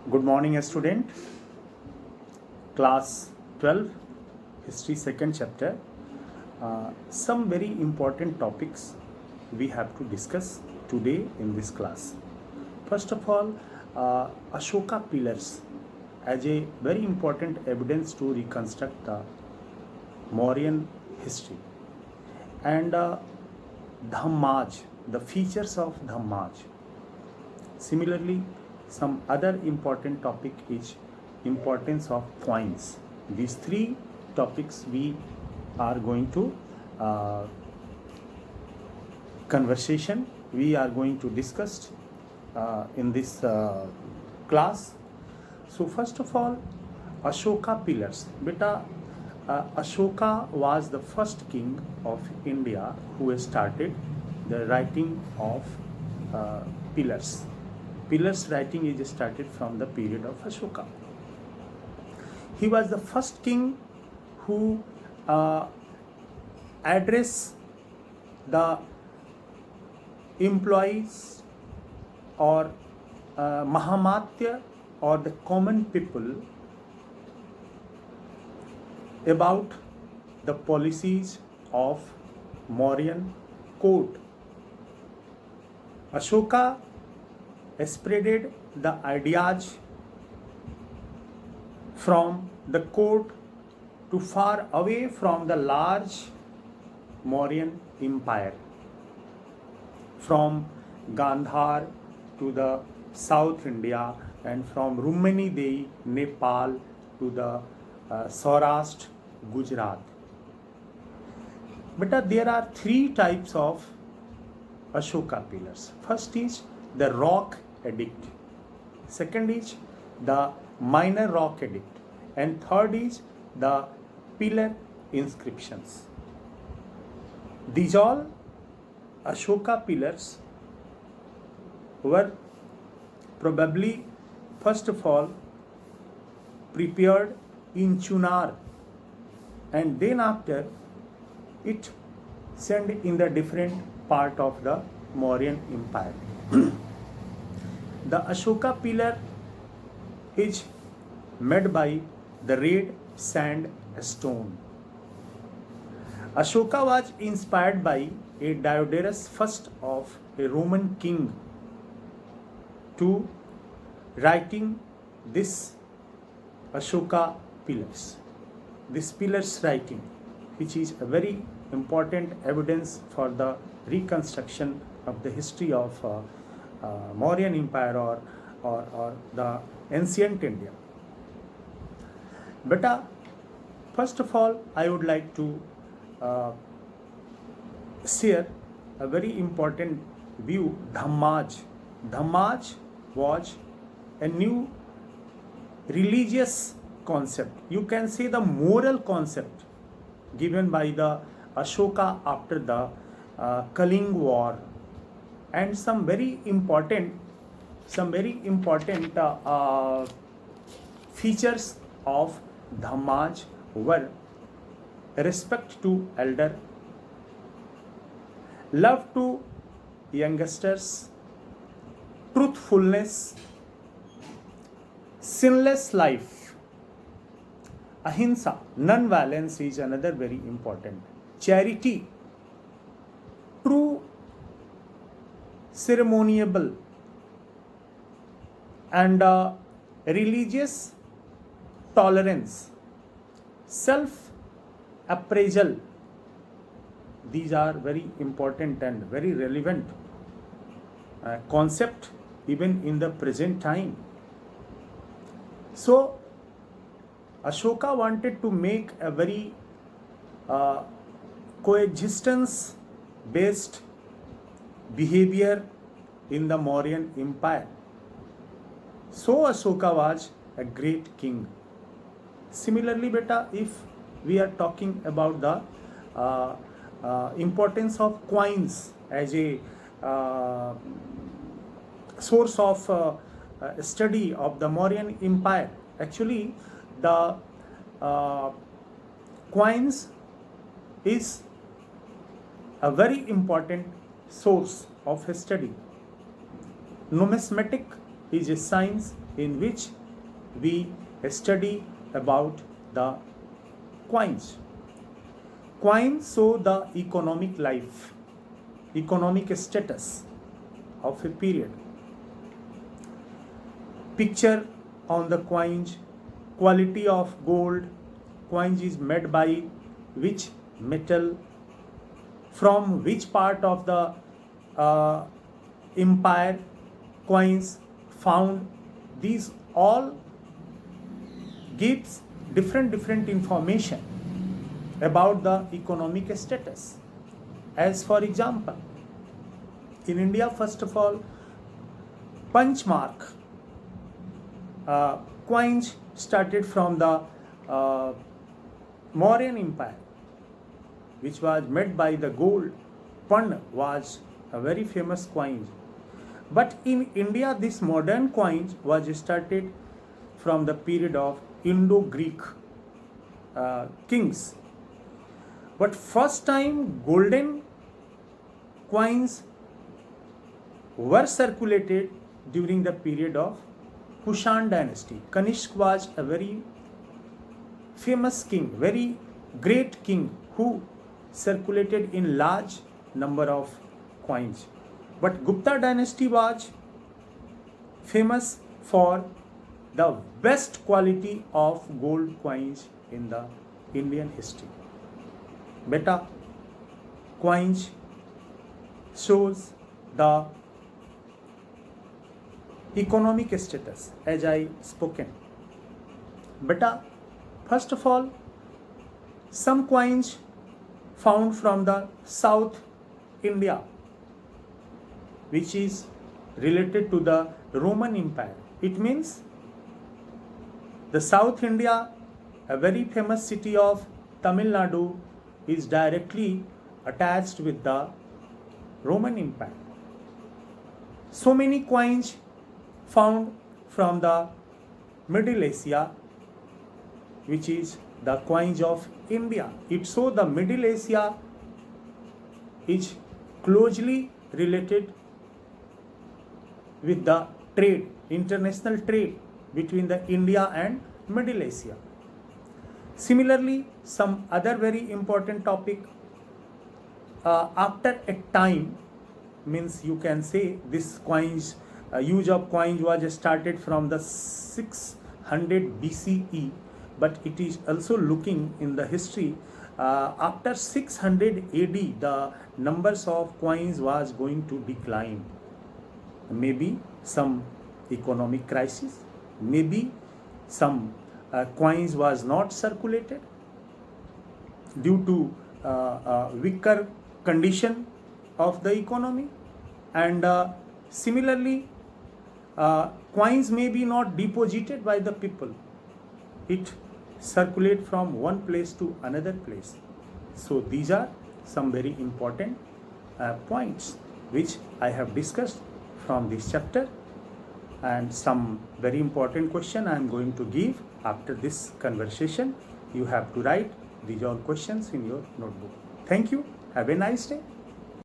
Good morning, student. Class 12, History second chapter. Some very important topics we have to discuss today in this class. First of all, Ashoka pillars as a very important evidence to reconstruct the Mauryan history. And Dhammaj, the features of Dhammaj. Similarly, some other important topic is importance of coins. These three topics we are going to conversation. We are going to discuss in this class. So first of all, Ashoka pillars. Beta, Ashoka was the first king of India who started the writing of pillars. Pillars writing is started from the period of Ashoka. He was the first king who addressed the employees or Mahamatya or the common people about the policies of Mauryan court. Ashoka spreaded the ideas from the court to far away from the large Mauryan empire, from Gandhar to the South India, and from Rumani, Nepal to the Saurashtra, Gujarat. But there are three types of Ashoka pillars. First is the rock edict, second is the minor rock edict, and third is the pillar inscriptions. These all Ashoka pillars were probably first of all prepared in Chunar, and then after it sent in the different part of the Mauryan empire. The Ashoka pillar is made by the red sandstone. Ashoka was inspired by a Diodorus I of a Roman king to writing this Ashoka pillars. This pillars writing, which is a very important evidence for the reconstruction of the history of Mauryan Empire or the ancient India. But first of all, I would like to share a very important view, Dhammaj. Dhammaj was a new religious concept. You can say the moral concept given by the Ashoka after the Kaling War, and some very important features of Dhammaj were respect to elder, love to youngsters, truthfulness, sinless life, ahimsa, non-violence is another very important, charity, true ceremonial, and religious tolerance, self-appraisal. These are very important and very relevant concept even in the present time. So Ashoka wanted to make a very coexistence based behavior in the Mauryan Empire. So Ashoka was a great king. Similarly, beta, if we are talking about the importance of coins as a source of study of the Mauryan Empire, actually the coins is a very important source of study. Numismatic is a science in which we study about the coins. Coins show the economic life, economic status of a period. Picture on the coins, quality of gold, coins is made by which metal, from which part of the empire coins found. These all gives different information about the economic status. As for example, in India, first of all, punch mark coins started from the Mauryan Empire, which was made by the gold. Pan was a very famous coin. But in India, this modern coin was started from the period of Indo-Greek kings. But first time golden coins were circulated during the period of Kushan dynasty. Kanishk was a very famous king, very great king who circulated in large number of coins. But Gupta dynasty was famous for the best quality of gold coins in the Indian history. Beta, coins shows the economic status as I spoken. Beta, first of all, some coins found from the South India, which is related to the Roman Empire. It means the South India, a very famous city of Tamil Nadu, is directly attached with the Roman Empire. So many coins found from the Middle Asia, which is the coins of India. It shows the Middle Asia is closely related with the trade, international trade between the India and Middle Asia. Similarly, some other very important topic, after a time, means you can say this coins, use of coins was started from the 600 BCE, but it is also looking in the history, after 600 AD the numbers of coins was going to decline. Maybe some economic crisis, maybe some coins was not circulated due to weaker condition of the economy, and similarly coins may be not deposited by the people, it circulate from one place to another place. So these are some very important points which I have discussed from this chapter, and some very important question I am going to give after this conversation. You have to write these all questions in your notebook. Thank you. Have a nice day.